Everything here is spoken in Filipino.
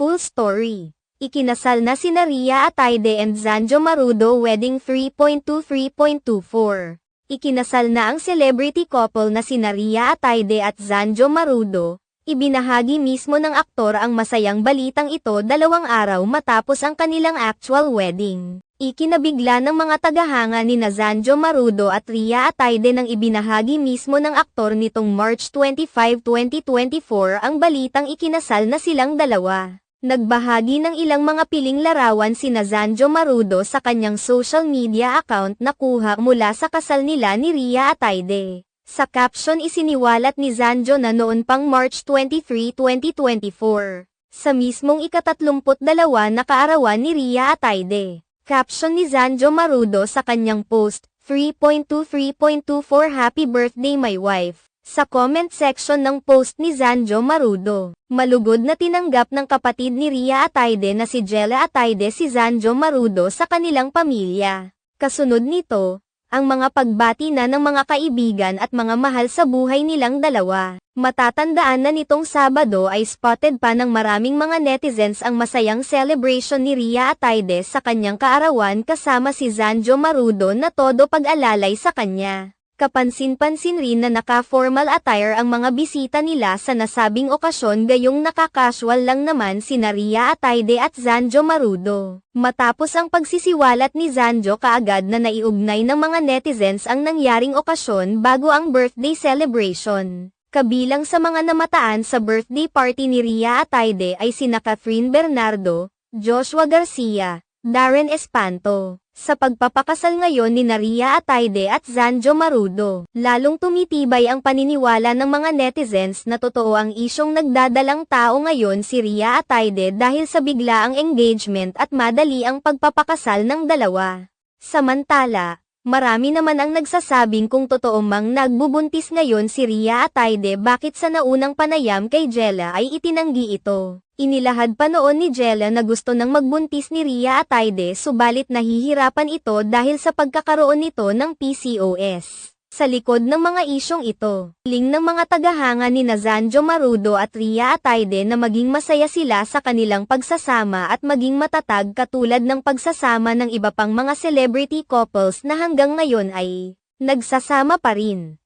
Full story. Ikinasal na sina Rhea Atayde and Zanjo Marudo wedding 3.2-3.24. Ikinasal na ang celebrity couple na sina Rhea Atayde at Zanjo Marudo. Ibinahagi mismo ng aktor ang masayang balitang ito 2 araw matapos ang kanilang actual wedding. Ikinabigla ng mga tagahanga ni Zanjo Marudo at Rhea Atayde nang ibinahagi mismo ng aktor nitong March 25, 2024 ang balitang ikinasal na silang dalawa. Nagbahagi ng ilang mga piling larawan si Zanjo Marudo sa kanyang social media account na kuha mula sa kasal nila ni Rhea Atayde. Sa caption isiniwalat ni Zanjo na noon pang March 23, 2024, sa mismong ika-32 na kaarawan ni Rhea Atayde. Caption ni Zanjo Marudo sa kanyang post, 3.2-3.24 Happy birthday my wife. Sa comment section ng post ni Zanjo Marudo, malugod na tinanggap ng kapatid ni Rhea Atayde na si Jella Atayde si Zanjo Marudo sa kanilang pamilya. Kasunod nito, ang mga pagbati na ng mga kaibigan at mga mahal sa buhay nilang dalawa. Matatandaan na nitong Sabado ay spotted pa ng maraming mga netizens ang masayang celebration ni Rhea Atayde sa kanyang kaarawan kasama si Zanjo Marudo na todo pag-alalay sa kanya. Kapansin-pansin rin na naka-formal attire ang mga bisita nila sa nasabing okasyon gayong naka-casual lang naman sina Rhea Atayde at Zanjo Marudo. Matapos ang pagsisiwalat ni Zanjo kaagad na naiugnay ng mga netizens ang nangyaring okasyon bago ang birthday celebration. Kabilang sa mga namataan sa birthday party ni Rhea Atayde ay sina Catherine Bernardo, Joshua Garcia, Darren Espanto. Sa pagpapakasal ngayon ni Rhea Atayde at Zanjo Marudo, lalong tumitibay ang paniniwala ng mga netizens na totoo ang isyong nagdadalang tao ngayon si Rhea Atayde dahil sa biglaang engagement at madali ang pagpapakasal ng dalawa. Samantala, marami naman ang nagsasabing kung totoo mang nagbubuntis ngayon si Rhea Atayde bakit sa naunang panayam kay Jella ay itinanggi ito. Inilahad pa noon ni Jella na gusto nang magbuntis ni Rhea Atayde subalit nahihirapan ito dahil sa pagkakaroon nito ng PCOS. Sa likod ng mga isyong ito, hiling ng mga tagahanga ni Zanjo Marudo at Rhea Atayde na maging masaya sila sa kanilang pagsasama at maging matatag katulad ng pagsasama ng iba pang mga celebrity couples na hanggang ngayon ay nagsasama pa rin.